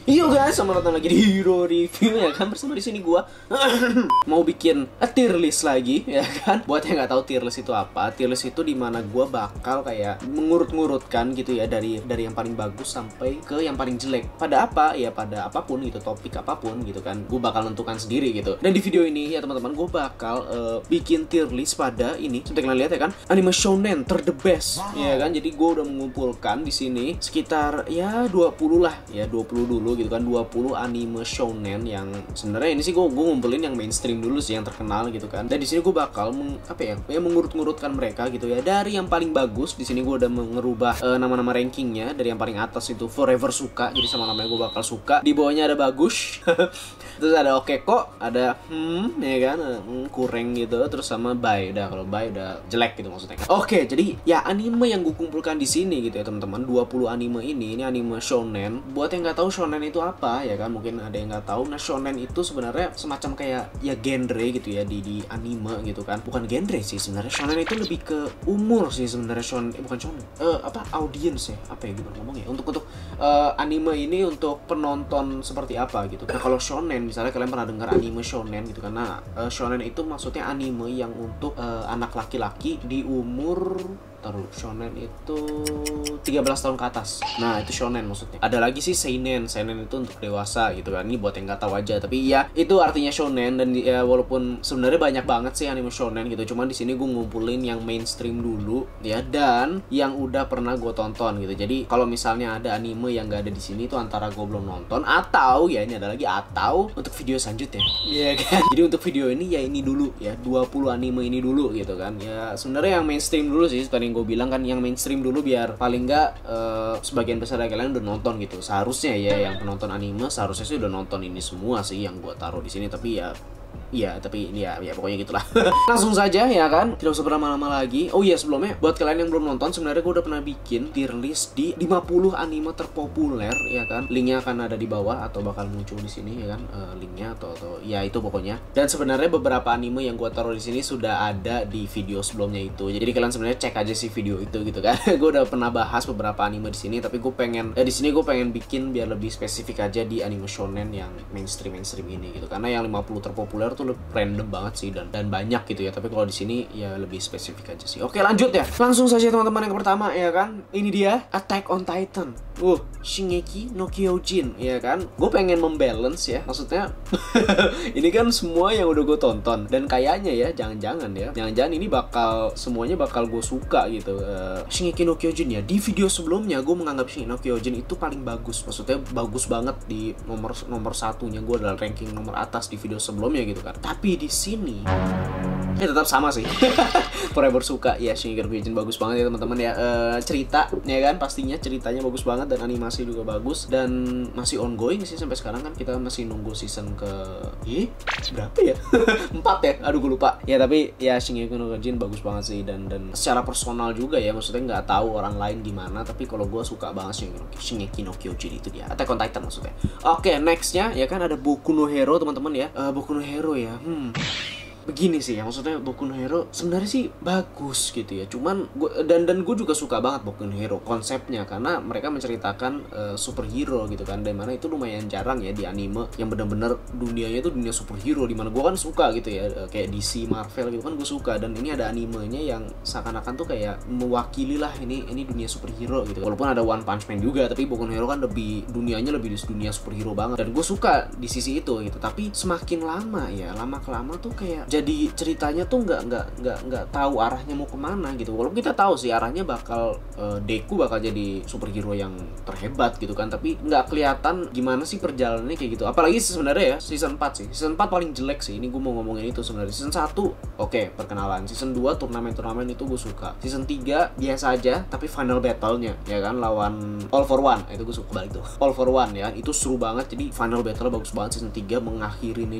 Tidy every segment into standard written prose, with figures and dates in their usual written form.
Yo guys, selamat datang lagi di Hero Review ya kan. Bersama di sini gua mau bikin tier list lagi ya kan. Buat yang nggak tahu tier list itu apa, tier list itu dimana gua bakal kayak mengurut-ngurutkan gitu ya dari yang paling bagus sampai ke yang paling jelek. Pada apa? Ya pada apapun gitu, topik apapun gitu kan. Gua bakal nentukan sendiri gitu. Dan di video ini ya teman-teman, gua bakal bikin tier list pada ini. Seperti kalian lihat ya kan, anime shonen ter the best ya kan. Jadi gua udah mengumpulkan di sini sekitar ya 20 lah, ya 20 dulu gitu kan, 20 anime shonen yang sebenarnya ini sih gue ngumpulin yang mainstream dulu sih, yang terkenal gitu kan. Dan di sini gue bakal mengurut-ngurutkan mereka gitu ya dari yang paling bagus. Di sini gue udah mengerubah nama-nama rankingnya dari yang paling atas itu Forever Suka, jadi sama namanya gue bakal suka. Di bawahnya ada bagus, terus ada oke kok, ada ya kan, kurang gitu, terus sama bye. Udah kalau bye udah jelek gitu maksudnya kan. Oke, jadi ya anime yang gue kumpulkan di sini gitu ya teman-teman, 20 anime ini anime shonen. Buat yang nggak tahu shonen itu apa ya kan, mungkin ada yang nggak tahu. Nah, shonen itu sebenarnya semacam kayak ya genre gitu ya di anime gitu kan. Bukan genre sih sebenarnya, shonen itu lebih ke umur sih sebenarnya. Shonen bukan shonen, audience ya, apa ya gimana ngomongnya, untuk anime ini untuk penonton seperti apa gitu. Nah, kalau shonen misalnya kalian pernah dengar anime shonen gitu kan. Nah, shonen itu maksudnya anime yang untuk anak laki-laki di umur shonen itu 13 tahun ke atas. Nah, itu shonen maksudnya. Ada lagi sih seinen. Seinen itu untuk dewasa gitu kan. Ini buat yang nggak tahu aja. Tapi ya itu artinya shonen. Dan ya walaupun sebenarnya banyak banget sih anime shonen gitu. Cuman di sini gue ngumpulin yang mainstream dulu ya, dan yang udah pernah gue tonton gitu. Jadi kalau misalnya ada anime yang nggak ada di sini itu antara gue belum nonton, atau ya ini ada lagi, atau untuk video selanjutnya. Iya kan? Jadi untuk video ini ya ini dulu ya, 20 anime ini dulu gitu kan. Ya sebenarnya yang mainstream dulu sih, seperti gue bilang kan, yang mainstream dulu biar paling nggak sebagian besar dari kalian udah nonton gitu. Seharusnya ya yang penonton anime seharusnya sih udah nonton ini semua sih yang gue taruh di sini. Tapi tapi ini ya pokoknya gitulah. Langsung saja ya kan, tidak usah berlama-lama lagi. Oh iya, sebelumnya buat kalian yang belum nonton, sebenarnya gue udah pernah bikin tier list di 50 anime terpopuler ya kan. Linknya akan ada di bawah atau bakal muncul di sini ya kan, linknya atau ya itu pokoknya. Dan sebenarnya beberapa anime yang gue taruh di sini sudah ada di video sebelumnya itu. Jadi kalian sebenarnya cek aja sih video itu gitu kan. Gue udah pernah bahas beberapa anime di sini, tapi gue pengen di sini gue pengen bikin biar lebih spesifik aja di anime shonen yang mainstream ini gitu. Karena yang 50 terpopuler tuh random banget sih dan banyak gitu ya. Tapi kalau di sini ya lebih spesifik aja sih. Oke, lanjut ya. Langsung saja teman-teman, yang pertama ya kan. Ini dia Attack on Titan. Shingeki no Kyojin ya kan. Gue pengen membalance ya. Maksudnya ini kan semua yang udah gue tonton, dan kayaknya ya jangan-jangan ini semuanya bakal gue suka gitu. Shingeki no Kyojin ya, di video sebelumnya gue menganggap Shingeki no Kyojin itu paling bagus. Maksudnya bagus banget, di nomor satunya gue adalah ranking nomor atas di video sebelumnya gitu kan. Tapi di sini ya tetap sama sih. Forever Suka ya, Shingeki no Kyojin bagus banget ya teman-teman ya. Cerita ya kan, pastinya ceritanya bagus banget, dan animasi juga bagus, dan masih ongoing sih sampai sekarang kan. Kita masih nunggu season ke berapa ya? 4 ya? Aduh gue lupa. Ya tapi ya Shingeki no Kyojin bagus banget sih, dan secara personal juga ya. Maksudnya nggak tahu orang lain gimana, tapi kalau gue suka banget Shingeki no Kyojin itu dia. Attack on Titan maksudnya. Oke, nextnya ya kan ada Boku no Hero teman-teman ya. Boku no Hero ya. Begini sih ya, maksudnya Boku no Hero sebenarnya sih bagus gitu ya. Cuman gue dan gue juga suka banget Boku no Hero konsepnya, karena mereka menceritakan superhero gitu kan. Dan mana itu lumayan jarang ya di anime yang bener-bener dunianya itu dunia superhero, dimana gue kan suka gitu ya, kayak DC, Marvel gitu kan gue suka. Dan ini ada animenya yang seakan-akan tuh kayak mewakili lah ini dunia superhero gitu. Walaupun ada One Punch Man juga, tapi Boku no Hero kan dunianya lebih di dunia superhero banget, dan gue suka di sisi itu gitu. Tapi semakin lama kelama tuh kayak jadi ceritanya tuh nggak tahu arahnya mau kemana gitu. Walaupun kita tahu sih arahnya bakal Deku bakal jadi superhero yang terhebat gitu kan, tapi nggak kelihatan gimana sih perjalanannya kayak gitu. Apalagi sebenarnya ya season 4 sih. Season 4 paling jelek sih. Ini gue mau ngomongin itu sebenarnya. Season 1 oke, perkenalan. Season 2 turnamen itu gue suka. Season 3 biasa aja, tapi final battle-nya ya kan lawan All for One, itu gue suka balik tuh. All for One ya, itu seru banget. Jadi final battle bagus banget season 3, mengakhirinya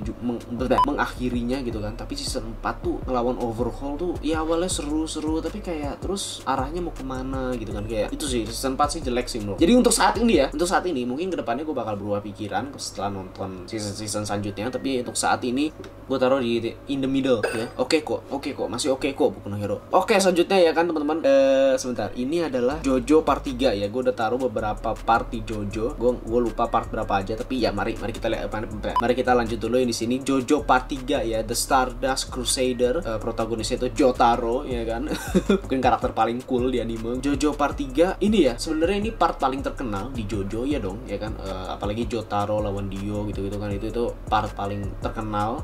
gitu kan. tapi season 4 tuh ngelawan Overhaul tuh ya awalnya seru-seru tapi kayak terus arahnya mau kemana gitu kan. Kayak itu sih season 4 sih jelek sih menurut. Jadi untuk saat ini mungkin kedepannya gue bakal berubah pikiran setelah nonton season selanjutnya, tapi untuk saat ini gue taruh di in the middle ya. Oke kok masih oke kok Boku no Hero. Oke, selanjutnya ya kan teman-teman, sebentar, ini adalah JoJo part 3 ya. Gue udah taruh beberapa part di JoJo, gue lupa part berapa aja, tapi ya mari kita lihat, mari kita lanjut dulu di sini. JoJo part 3 ya, The Stardust Crusader, protagonisnya itu Jotaro ya kan. Mungkin karakter paling cool di anime. JoJo part 3 ini ya, sebenarnya ini part paling terkenal di JoJo ya dong ya kan. Apalagi Jotaro lawan Dio gitu-gitu kan, itu part paling terkenal.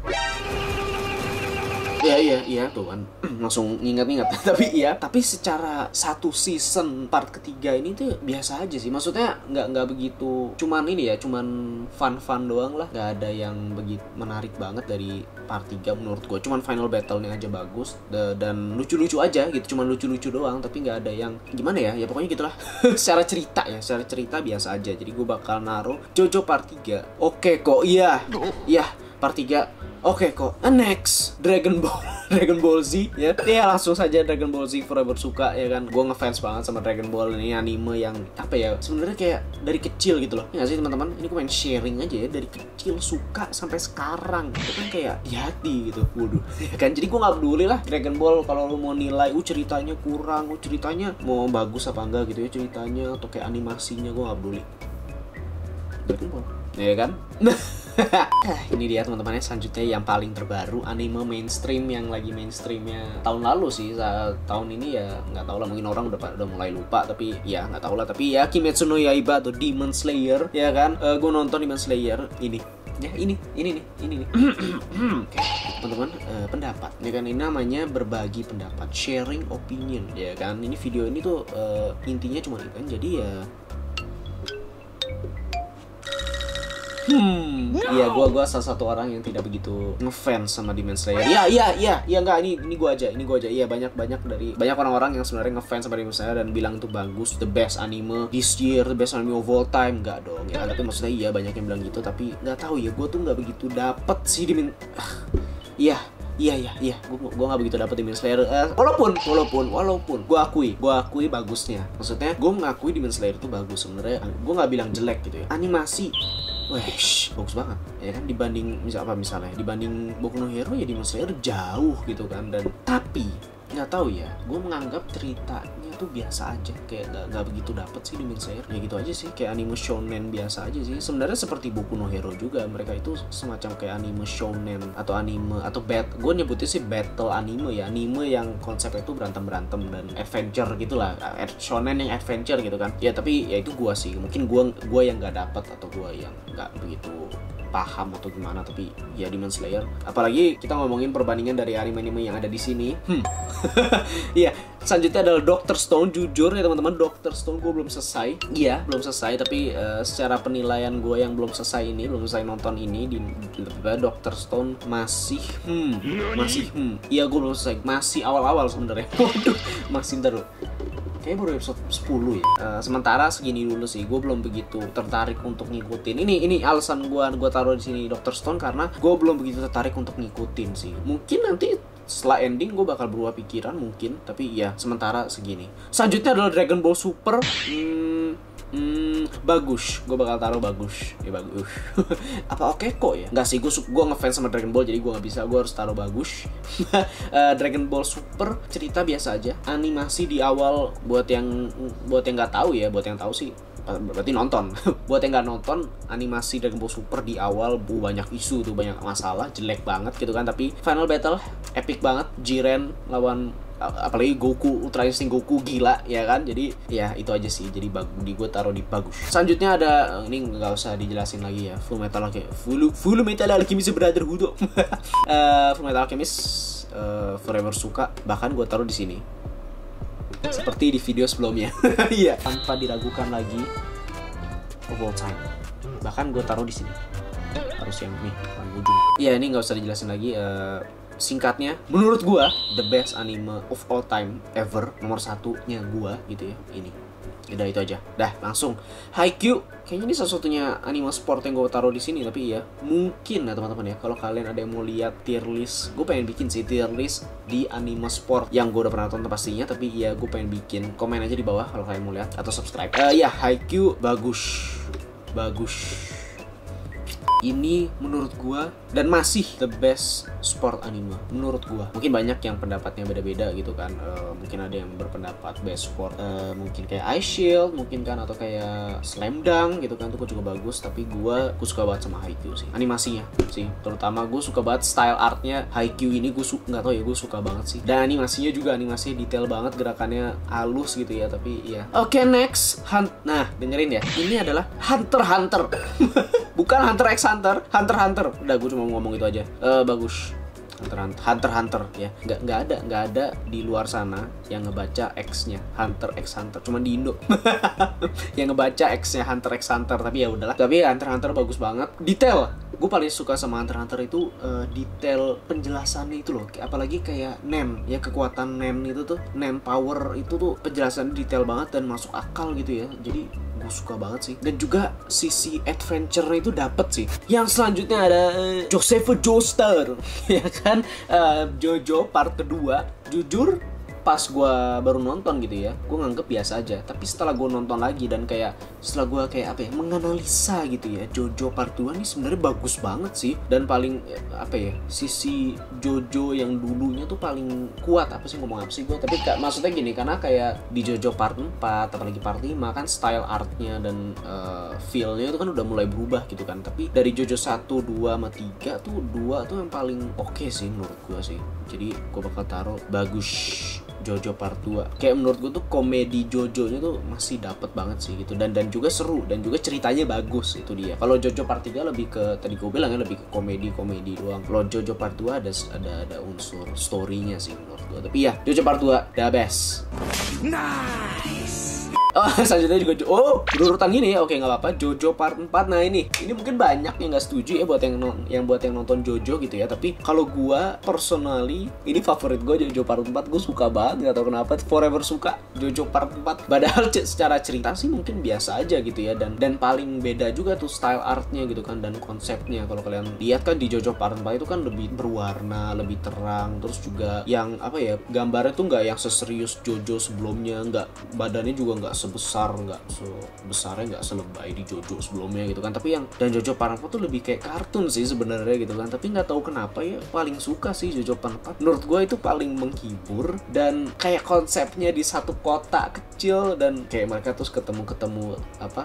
Iya tuh kan langsung ingat-ingat. tapi secara satu season part ketiga ini tuh biasa aja sih, maksudnya nggak begitu, cuman fun doang lah, nggak ada yang begitu menarik banget dari part 3 menurut gue. Cuman final battle-nya aja bagus dan lucu-lucu aja gitu, cuman lucu-lucu doang, tapi nggak ada yang gimana ya pokoknya gitulah. secara cerita biasa aja, jadi gue bakal naruh JoJo part 3 oke kok. Iya part 3 oke kok. Next, Dragon Ball Z ya. Ya langsung saja Dragon Ball Z Forever Suka ya kan. Gue ngefans banget sama Dragon Ball, ini anime yang apa ya, sebenarnya kayak dari kecil gitu loh. Ya gak sih teman-teman? Ini gue main sharing aja ya, dari kecil suka sampai sekarang. Itu kan kayak di hati gitu. Waduh. Ya kan, jadi gue nggak peduli lah Dragon Ball kalau lu mau nilai ceritanya kurang, ceritanya mau bagus apa enggak gitu ya ceritanya, atau kayak animasinya, gue nggak peduli. Dragon Ball. Ya kan? Ini dia teman-teman, selanjutnya yang paling terbaru, anime mainstream yang lagi mainstreamnya tahun lalu sih. Tahun ini ya nggak tahu lah, mungkin orang udah mulai lupa, tapi ya nggak tahu lah. Tapi ya Kimetsu no Yaiba atau Demon Slayer ya kan. Gue nonton Demon Slayer ini ya, ini nih. Oke, teman-teman, pendapat ya kan, ini namanya berbagi pendapat, sharing opinion ya kan. Ini video ini tuh intinya cuma itu kan, jadi ya iya, gue salah satu orang yang tidak begitu ngefans sama Demon Slayer. Iya, enggak, ini gue aja. Iya, banyak orang-orang yang sebenarnya ngefans sama Demon Slayer dan bilang itu bagus, the best anime this year, the best anime of all time. Enggak dong ya, tapi maksudnya iya banyak yang bilang gitu, tapi nggak tahu ya, gue tuh nggak begitu dapet sih Demon. Iya, gue nggak begitu dapet Demon Slayer. Walaupun gue akui bagusnya. Maksudnya gue mengakui Demon Slayer itu bagus sebenarnya. Gue nggak bilang jelek gitu ya. Animasi, bagus banget ya kan, misalnya dibanding Boku no Hero ya Demon Slayer jauh gitu kan. Dan tapi nggak tahu ya, gue menganggap ceritanya tuh biasa aja, kayak nggak begitu dapet sih Demon Slayer. Ya gitu aja sih, kayak anime shonen biasa aja sih. Sebenarnya seperti Boku no Hero juga, mereka itu semacam kayak anime shonen atau gue nyebutnya sih battle anime ya, anime yang konsepnya itu berantem dan adventure gitulah, shonen yang adventure gitu kan. Ya tapi ya itu gue sih, mungkin gue yang nggak dapet, atau gue yang nggak begitu paham atau gimana, tapi ya Demon Slayer. Apalagi kita ngomongin perbandingan dari anime-anime yang ada di sini. Iya, selanjutnya adalah Dr. Stone. Jujur ya teman-teman, Dr. Stone gue belum selesai. Iya, belum selesai, tapi secara penilaian gue yang belum selesai nonton ini di Dr. Stone masih iya, gue belum selesai, masih awal-awal sebenarnya. Waduh, masih ntar loh. Kayaknya baru episode 10 ya. Sementara segini dulu sih, gue belum begitu tertarik untuk ngikutin. Ini alasan gue taruh di sini Dr. Stone, karena gue belum begitu tertarik untuk ngikutin sih. Mungkin nanti setelah ending gue bakal berubah pikiran mungkin, tapi ya sementara segini. Selanjutnya adalah Dragon Ball Super. Bagus, gue bakal taruh bagus ya, bagus. Apa oke kok ya? Nggak sih, gue ngefans sama Dragon Ball, jadi gue nggak bisa, gue harus taruh bagus. Dragon Ball Super cerita biasa aja, animasi di awal buat yang nggak tahu ya, buat yang tahu sih berarti nonton. Buat yang nggak nonton, animasi Dragon Ball Super di awal banyak isu tuh, banyak masalah, jelek banget gitu kan. Tapi final battle epic banget, Jiren lawan apalagi Goku, Ultra Instinct Goku gila ya kan. Jadi ya itu aja sih, jadi gue taruh di bagus. Selanjutnya ada, ini nggak usah dijelasin lagi ya, Full Metal Alchemist Brotherhood. Full Metal Alchemist Forever Suka, bahkan gue taruh di sini seperti di video sebelumnya. Iya, tanpa diragukan lagi of all time, bahkan gue taruh di sini, harus yang nih paling ujung. Iya, ini nggak usah dijelasin lagi. Singkatnya, menurut gua the best anime of all time ever, nomor satunya gua gitu ya, ini Udah itu aja. Dah, langsung Haikyuu. Kayaknya ini satu-satunya anime sport yang gue taruh di sini, tapi ya mungkin ya teman-teman ya, kalau kalian ada yang mau lihat tier list, gue pengen bikin sih tier list di anime sport yang gue udah pernah tonton pastinya, tapi ya gue pengen bikin. Komen aja di bawah kalau kalian mau lihat atau subscribe. Ya, Haikyuu bagus. Ini menurut gua dan masih the best sport anime menurut gua. Mungkin banyak yang pendapatnya beda-beda gitu kan. Mungkin ada yang berpendapat best sport mungkin kayak Ice Shield mungkin kan, atau kayak Slam Dunk gitu kan, tuh juga bagus. Tapi gua suka banget sama Haikyuu sih, animasinya sih terutama. Gue suka banget style artnya Haikyuu ini. Gue nggak tahu ya, gue suka banget sih. Dan animasinya juga, animasinya detail banget, gerakannya halus gitu ya. Tapi ya oke, next nah dengerin ya, ini adalah Hunter x Hunter. Bukan Hunter x Hunter, Hunter x Hunter. Udah, gue cuma ngomong itu aja. Bagus. Hunter x Hunter ya. Nggak ada di luar sana yang ngebaca X-nya Hunter x Hunter. Cuma di Indo yang ngebaca X-nya Hunter x Hunter. Tapi ya udahlah. Tapi Hunter x Hunter bagus banget. Detail. Gue paling suka sama Hunter x Hunter itu detail penjelasannya itu loh. Apalagi kayak Nen, ya kekuatan Nen itu tuh, Nen power itu tuh penjelasannya detail banget dan masuk akal gitu ya. Jadi gue suka banget sih. Dan juga sisi adventure itu dapet sih. Yang selanjutnya ada Joseph Joestar ya kan, JoJo part kedua. Jujur pas gue baru nonton gitu ya, gue nganggep biasa aja. Tapi setelah gue nonton lagi dan kayak setelah gue kayak apa ya, menganalisa gitu ya, JoJo part 2 nih sebenarnya bagus banget sih. Dan paling apa ya, sisi JoJo yang dulunya tuh paling kuat. Apa sih, ngomong apa sih gue, tapi maksudnya gini, karena kayak di JoJo part 4 apalagi part 5 kan style artnya dan feel-nya itu kan udah mulai berubah gitu kan. Tapi dari JoJo 1, 2 sama 3 tuh 2 tuh yang paling oke sih menurut gue sih. Jadi gue bakal taruh bagus JoJo part 2. Kayak menurut gue tuh komedi JoJo-nya tuh masih dapet banget sih gitu. Dan juga seru, dan juga ceritanya bagus, itu dia. Kalau JoJo part 3 lebih ke, tadi gue bilang ya, lebih ke komedi doang. Kalau JoJo part 2 ada unsur story-nya sih menurut gue. Tapi ya, JoJo part 2 the best. Nice. Oh, selanjutnya juga berurutan gini ya. Oke, nggak apa-apa. JoJo part 4. Nah, ini mungkin banyak yang nggak setuju ya buat yang nonton JoJo gitu ya. Tapi kalau gua personally, ini favorit gua JoJo part 4. Gua suka banget, nggak tahu kenapa. Forever suka JoJo part 4. Padahal secara cerita sih mungkin biasa aja gitu ya. Dan paling beda juga tuh style artnya gitu kan, dan konsepnya. Kalau kalian lihat kan di JoJo part 4 itu kan lebih berwarna, lebih terang. Terus juga yang apa ya, gambarnya tuh nggak yang seserius JoJo sebelumnya. Nggak, badannya juga nggak nggak selebay di JoJo sebelumnya gitu kan. Tapi yang dan JoJo part 4 tuh lebih kayak kartun sih sebenarnya gitu kan. Tapi nggak tahu kenapa ya, paling suka sih JoJo part 4. Menurut gue itu paling menghibur, dan kayak konsepnya di satu kota kecil, dan kayak mereka terus ketemu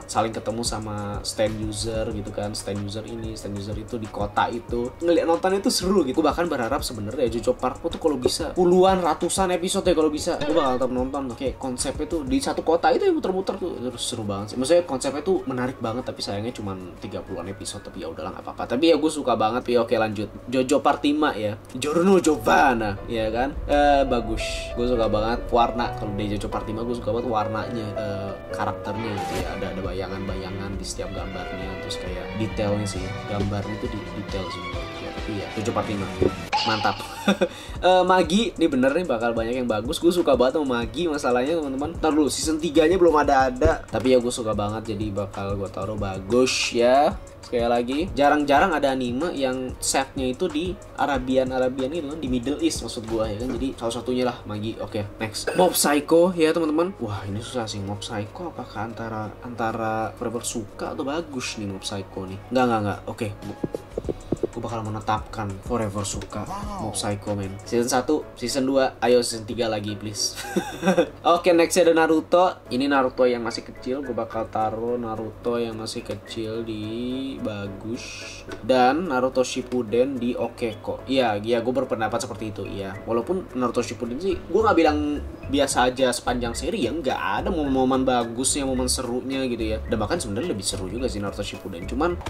saling ketemu sama stand user gitu kan. Stand user ini, stand user itu di kota itu. Ngeliat nontonnya itu seru gitu. Gue bahkan berharap sebenarnya JoJo part 4 tuh kalau bisa puluhan, ratusan episode ya kalau bisa. Gue bakal tetap nonton. Kayak konsepnya tuh di satu kota itu yang muter-muter tuh terus seru banget sih. Maksudnya konsepnya tuh menarik banget, tapi sayangnya cuma 30-an episode. Tapi ya udahlah, nggak apa-apa. Tapi ya gue suka banget. Tapi oke, lanjut JoJo part 5 ya, Giorno Giovanna ya kan. Bagus. Gue suka banget warna. Kalau di JoJo part 5 gue suka banget warnanya, karakternya gitu ya. Ada bayangan-bayangan di setiap gambarnya. Terus kayak detailnya sih, gambarnya itu detail sih ya. Tapi ya JoJo part 5 mantap. Magi, ini bener nih bakal banyak yang bagus. Gue suka banget sama Magi. Masalahnya teman-teman, ntar dulu season 3-nya belum ada. Tapi ya gue suka banget, jadi bakal gue taruh bagus ya. Sekali lagi, jarang-jarang ada anime yang setnya itu di Arabian gitu kan, di Middle East maksud gue ya kan. Jadi salah satunya lah Magi. Oke, next. Mob Psycho ya teman-teman. Wah, ini susah sih. Mob Psycho apakah antara Forever suka atau bagus nih Mob Psycho nih? Enggak. Oke. Gue bakal menetapkan Forever suka Mob Psycho men. Season 1, season 2, ayo season 3 lagi please. Oke, next ada Naruto. Ini Naruto yang masih kecil. Gue bakal taruh Naruto yang masih kecil di bagus, dan Naruto Shippuden di oke kok. Iya, gue berpendapat seperti itu. Iya, walaupun Naruto Shippuden sih gue nggak bilang biasa aja sepanjang seri ya, nggak ada momen-momen bagusnya, momen serunya gitu ya. Dan bahkan sebenarnya lebih seru juga sih Naruto Shippuden. Cuman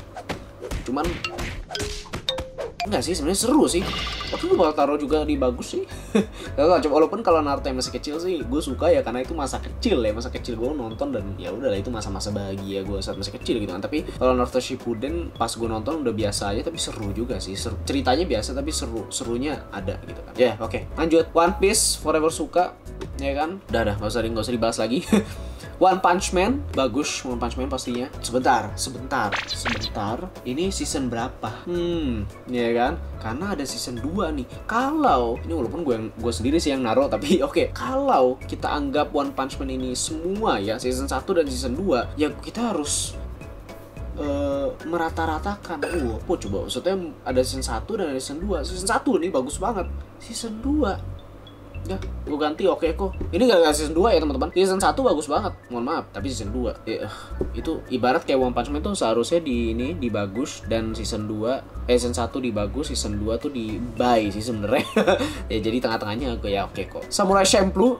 enggak sih, sebenarnya seru sih. Tapi gue bakal taruh juga di bagus sih. Walaupun kalau Naruto yang masih kecil sih gue suka ya, karena itu masa kecil ya. Masa kecil gue nonton dan ya udahlah, itu masa-masa bahagia gue saat masih kecil gitu kan. Tapi kalau Naruto Shippuden pas gue nonton udah biasa aja, tapi seru juga sih. Ceritanya biasa tapi serunya ada gitu kan. Ya, oke. Lanjut. One Piece Forever suka ya kan. Udah, enggak usah dibahas lagi. One Punch Man, bagus One Punch Man pastinya. Sebentar. Ini season berapa? Ya kan? Karena ada season 2 nih. Kalau ini walaupun gue sendiri sih yang naruh, tapi oke. Kalau kita anggap One Punch Man ini semua ya, season 1 dan season 2, ya kita harus merata-ratakan. Coba maksudnya ada season 1 dan ada season 2. Season 1 nih bagus banget. Season 2 ya, gue ganti oke kok. Ini gak season 2 ya teman-teman. Season 1 bagus banget, mohon maaf. Tapi season 2 itu ibarat kayak One Punch Man tuh seharusnya di bagus, dan season 2 season 1 di bagus, season 2 tuh di bye sih sebenarnya. Ya jadi tengah-tengahnya gue ya oke kok. Samurai Champloo,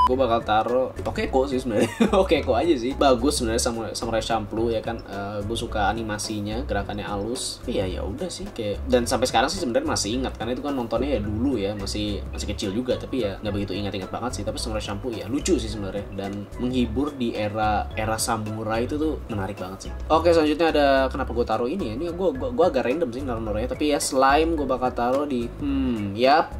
gue bakal taruh oke kok sih sebenarnya. Oke kok aja sih. Bagus sebenarnya Samurai Champloo ya kan. Gue suka animasinya, gerakannya halus. Tapi ya udah sih kayak, dan sampai sekarang sih sebenarnya masih ingat karena itu kan nontonnya ya dulu ya, masih kecil juga, tapi ya nggak begitu ingat banget sih. Tapi Samurai Champloo ya lucu sih sebenarnya dan menghibur di era samurai itu tuh menarik banget sih. Oke, selanjutnya ada kenapa gue taruh ini ya. Ini gue agak random sih naruhnya, tapi ya slime gue bakal taruh di yap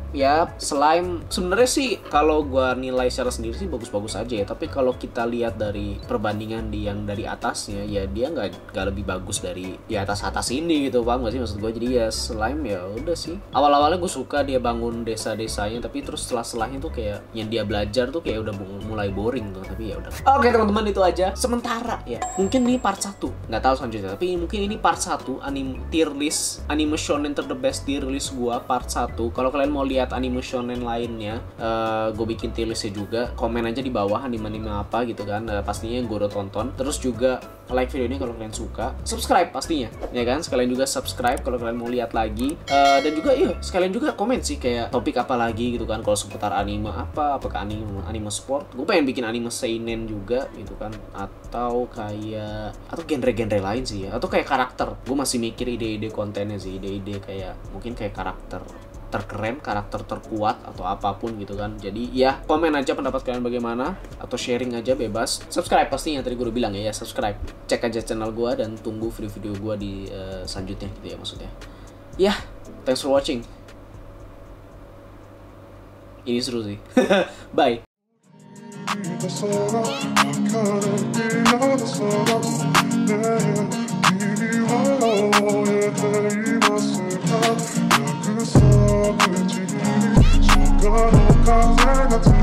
slime. Sebenarnya sih kalau gue nilai secara sendiri sih bagus-bagus aja ya, tapi kalau kita lihat dari perbandingan yang dari atasnya ya dia nggak lebih bagus dari di atas ini gitu, paham gak sih maksud gue? Jadi ya slime ya udah sih. Awal-awalnya gue suka dia bangun desa-desanya, tapi terus setelahnya tuh kayak yang dia belajar tuh kayak udah mulai boring tuh. Tapi ya udah. Oke teman-teman, itu aja sementara ya. Mungkin ini part 1, nggak tahu selanjutnya, tapi mungkin ini part 1 tier list anime shonen the best tier list gua part 1. Kalau kalian mau lihat anime shonen lainnya, gue bikin tier listnya juga. Komen aja di bawah anime-anime apa gitu kan, pastinya yang gue udah tonton. Terus juga like video ini kalau kalian suka, subscribe pastinya ya kan. Sekalian juga subscribe kalau kalian mau lihat lagi, dan juga sekalian juga komen sih kayak topik apa lagi gitu kan. Kalau seputar anime apakah anime sport, gue pengen bikin anime seinen juga gitu kan, atau genre-genre lain sih ya, atau kayak karakter. Gue masih mikir ide-ide kontennya sih, ide-ide kayak mungkin kayak karakter terkeren, karakter terkuat, atau apapun gitu kan. Jadi ya komen aja pendapat kalian bagaimana, atau sharing aja bebas. Subscribe pastinya, tadi gue udah bilang ya subscribe. Cek aja channel gue dan tunggu video-video gue di selanjutnya gitu ya maksudnya. Ya, thanks for watching. Ini seru sih. Bye. Got no cause,